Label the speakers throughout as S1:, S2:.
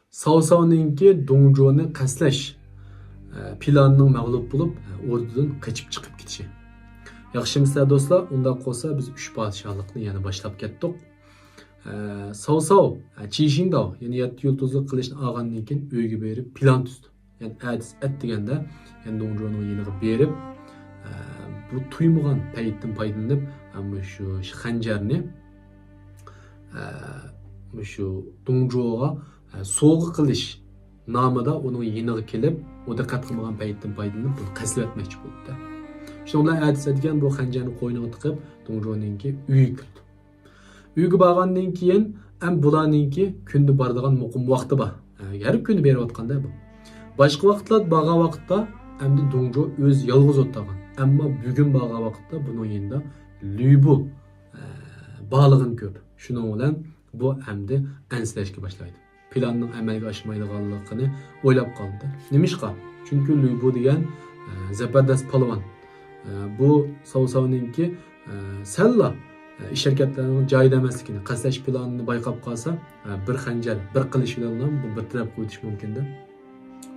S1: Savsavninki Dongzhuoni qasdlash planining mag'lub bo'lib, o'rnidan qochib chiqib ketishi. Yaxshimisizlar do'stlar, unda qolsa biz 3 podshohlikni yana boshlab ketdik. Savsav Chishingdo, ya'ni 7 yulduzli qilishni olgandan keyin uyga berib plan tuzdi. Yani adis deganda, yani Dongzhuoni yeniga berib, bu tuymagan paytdan foydalanib, shu xanjarni shu Dongzhuoga so'g'i qilish nomida uning yeniga kelib, o diqqat qilmagan paytdan foydalanib, buni qasd etmoqchi bo'ldi. Shunday adis degan bu xanjarni qo'yniga tiqib, Dongzhuoninki uyiga kirdi. Uyga borgandan keyin ham bularninki kunda boradigan muqim vaqti bor. Yarib kunda berayotganda bu. Boshqa vaqtlar borgan vaqtda endi Dongzhuo o'z yolg'iz o'tirgan. Ammo bugun borgan vaqtda buning yanında Lübu bog'lig'ini ko'rdi. Shuning bilan bu endi anslashga boshlaydi. Planning amalga oshmaydiganligini o'ylab qoldi. Nimishqa? Chunki Lübu degan zabardast palvon. Bu Savsavninki salla ish harakatlarning joyida emasligini, qasdash planini bayqab qolsa, bir xanjar, bir qilish bilan bu bir taraf qo'yish mumkin-da.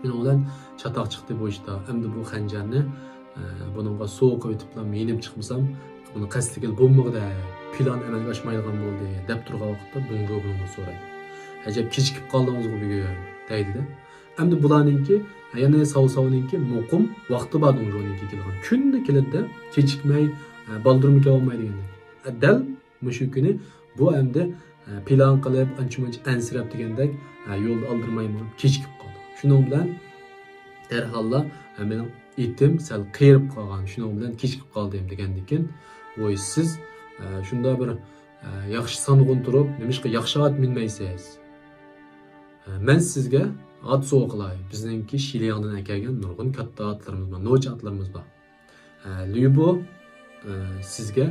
S1: Men ulan chatoq chiqdi bu ishda. Endi bu xanjarni buningga so'q o'tib bilan yenib chiqmasam, buni qasdga bo'lmoqda, plan amalga oshmaydigan bo'ldi deb turgan vaqtda Dongzhuo bundan so'raydi. Ajab kechikib qoldingizmi bugun deydi-da. Endi bularninki, yana Savsavninki muqim vaqti bor Dongzhuoninki kelgan. Kunda keladi, kechikmay, baldirmay olmaydi degan. Dal mushu kuni bu endi plan qilib, ancha-muncha ansirab degandek yo'lda oldirmayman, kechikib qoldi. Shuning bilan darhalla mening itim sal qiyirib qolgan. Shuning bilan kechikib qoldim degandan keyin, voy siz shunda bir yaxshi sanog'un turib, nimishqa yaxshi ot minmaysiz. Men sizga ot so'qilay. Bizningki Shilyandan kelgan nurg'un katta otlarimiz bor, noch otlarimiz bor. Lübu sizga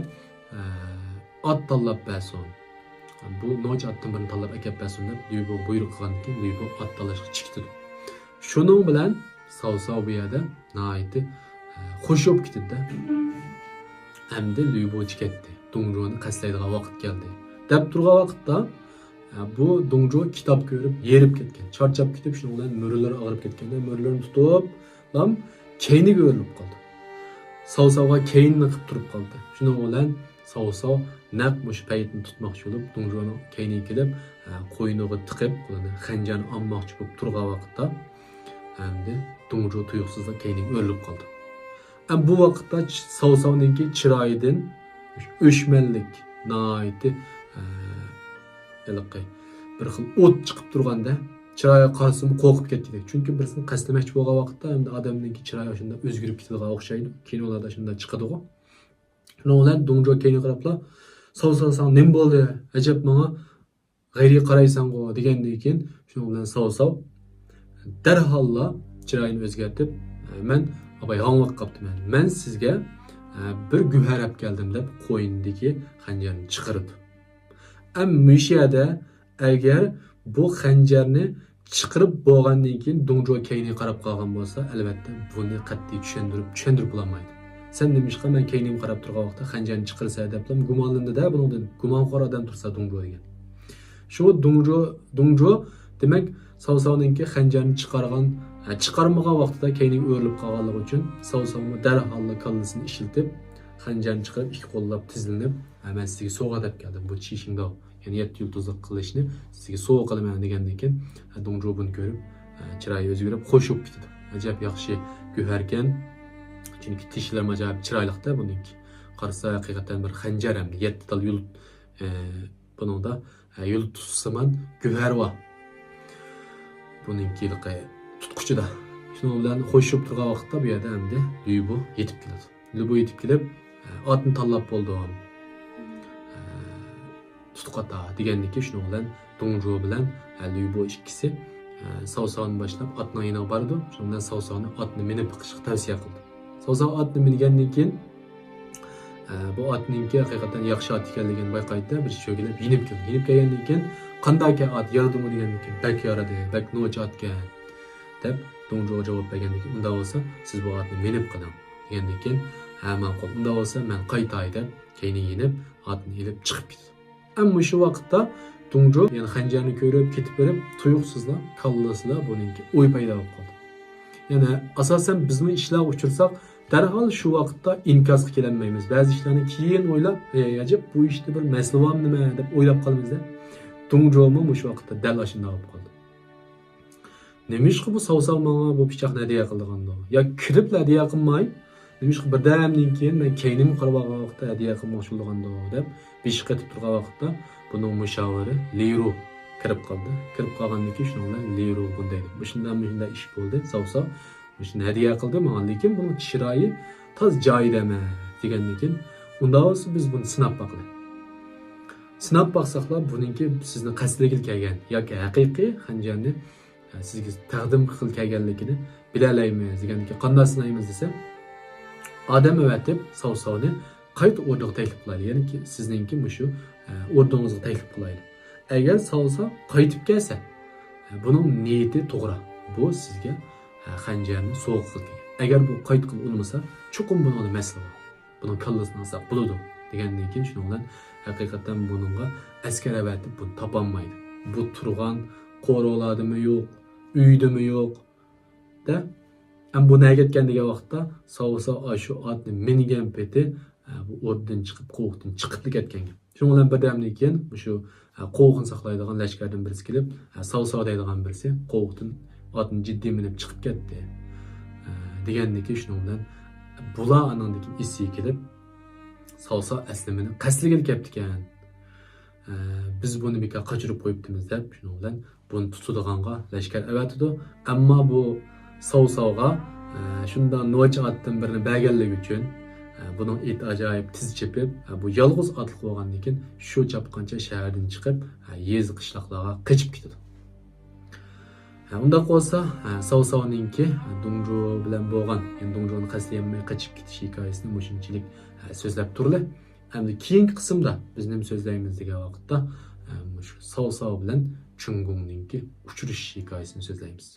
S1: ot tanlab bersin. Bu noch otdan birini tanlab akab bersin deb Lübu buyruq qilgandan keyin Lübu ot tanlashga chiqdi. Shuning bilan Savsav bu yerda nihoyatda xush bo'lib ketdi. Hamda Lübu ketdi. Dongzhuoni qasdlaydigan vaqt keldi. Deb turgan vaqtda bu Dongzhuo kitob ko'rib, yerib ketgan. Charchab ketib, shuning bilan mo'ralari og'rib ketganda, mo'ralarini tutib, lam keyniga o'rilib qoldi. Savsavga keynini qilib turib qoldi. Shuning bilan Savsav naq mush paytni tutmoqchi bo'lib, Dongzhuoni keyniga kelib, qo'yniga tiqib, qo'lini xanjarni olmoqchi bo'lib turgan vaqtda endi Dongzhuo tuyuqsizda keyniga o'rilib qoldi. Bu vaqtda Savsavninki chiroyidan o'shmanlik, nihoyatda bir xil o't chiqib turganda chiroyi qarasimi qo'rqib ketdi. Chunki birisini qasdlamoqchi bo'lgan vaqtda endi odamninki chiroyi shunda o'zgarib ketadigan o'xshaydi. Kinolarda shunda chiqadi-ku. Shundan bilan Dongzhuo keyinga qarabla, Savsav nima bo'ldi? Ajab menga g'ayri qaraysan-ku degandan keyin, shundan bilan Savsav darhalla chiroyini o'zgartib, men abay hanglik qaptiman. Men sizga bir guhar olib keldim deb qo'yindagi xanjarni chiqarib. Müşiyada agar bu xanjarni chiqarib bo'lgandan keyin Dongzhuo keyniga qarab qolgan bo'lsa, albatta buni qat'iy tushuntirib bo'lmaydi. Sen nimishqa men keyniga qarab turgan vaqtda xanjarni chiqarsa deb gumonlandi-da, bundan gumonxor odam tursa Dongzhuo degan. Shu Dongzhuo demak Savsavninki xanjarni chiqarmagan vaqtida keyniga o'rilib qolganligi uchun Savsavni darhalla kallasini ishiltib, xanjarni chiqarib ikki qo'llab tizilib, men sizga sovg'a deb keldim. Bu Chishingdo, ya'ni 7 yulduzli qilishni sizga sovg'a qilaman degandan keyin Dongzhuo buni ko'rib, chiroyi o'zgarib qo'shib ketdi. Ajab yaxshi guhar ekan. Chunki tishlar ajab chiroyliqda buniki. Qarasa haqiqatan bir xanjar ham 7 tal yul buningda yulduzsimon guhar bor. Buningki tutquchida. Shuning bilan qo'shib turgan vaqtda bu yerda endi Lübu yetib keladi. Lübu yetib kelib, otni tanlab bo'ldim. Tutqata degandan keyin shuning bilan Dongzhuo bilan Lübu ikkisi Savsavni boshlab otning yoniga bordi. Shundan bilan Savsavni otni minib chiqishga tavsiya qildi. Savsav otni mingandan keyin bu otninki haqiqatan yaxshi ot ekanligini bayqaydi, bir cho'gilib yinib keldi. Yinib kelgandan keyin qanday ot yaradimi degandan keyin bak yaradi, bak no'ch otga deb Dongzhuo javob bergandan keyin, unda bo'lsa siz bu otni minib qiling degandan keyin, ha ma'qul, unda bo'lsa men qaytay deb keyni yinib otni ilib chiqib ketdi. Ammo shu vaqtda Dungjo yani xanjarni ko'rib ketib berib tuyuqsizlar kallasida buningki o'y paydo bo'lib qoldi. Yani asosan bizni ishlar uchirsak darhol shu vaqtda inkosga kelolmaymiz. Ba'zi ishlarni keyin o'ylab, ajab bu ishda bir masala nima deb o'ylab qolamiz-da. Dungjo'mi shu vaqtda dal ashunday bo'lib qoldi. Nemishqi bu savsov menga bu pichoqni hadiya qildiganda. Ya kirib hadiya qilmay, nemishqi birdamdan keyin men keynim qarab olgan vaqtda hadiya qilmoqchi bo'lganda deb besh qatib turgan vaqtda buning mushaviri Liru kirib qoldi. Kirib qolgandan keyin shundan Liru bunday. Shundan ish bo'ldi. Savsov shuni hadiya qildi menga, lekin buning chiroyi toz joyida emas degandan keyin unda olsa biz buni sinab boqdik. Sinab boqsaqlar buningki sizni qasdga kelgan yoki haqiqiy xanjarni sizga taqdim qilib kelganligini bilalaymiz degandan keyin qanday sinaymiz desa, odam avatib savsovni qayta o'rniga taklif qiladi. Ya'ni ki sizningki shu o'rningizga taklif qiladi. Agar savsov qaytib kelsa, buning niyati to'g'ri. Bu sizga xanjarni so'q qilgan. Agar bu qayt qilib olmasa, chuqur buni masala bor. Buni kallasini olsak bo'ladi degandan keyin shundan haqiqatan buningga askar avatib buni topolmaydi. Bu turgan qo'roqladimi yo'q, uydimi yo'q da. Ham bu nega ketgan degan vaqtda savsov shu otni mingan peti bu o'rdan chiqib, qo'qdan chiqib ketgan. Shuning bilan birdamdan keyin shu qo'qni saqlaydigan lashkardan birisi kelib, savsov deydigan birisi qo'qdan otni jiddiy minib chiqib ketdi. Degandan keyin shuning bilan bular anandan keyin esiga kelib, savsov asli meni qasliga kelibdi ekan. Biz buni bekor qochirib qo'yibdimiz deb shuning bilan buni tutadiganga lashkar avatidi. Ammo bu savsovga shundan nocha otdan birini berganligi uchun buning it ajoyib tiz chepib, bu yolg'iz otliq bo'lgandan keyin shu chapqancha shahardan chiqib, yezi qishloqlarga qochib ketadi. Unda qolsa savsovninki Dungjo bilan bo'lgan, yani Dungjoni qasdlamay qochib ketish hikoyasini mushunchalik so'zlab turdi. Endi keyingi qismda biz nima so'zlaymiz degan vaqtda shu savsov bilan Chungungninki uchrashish hikoyasini so'zlaymiz.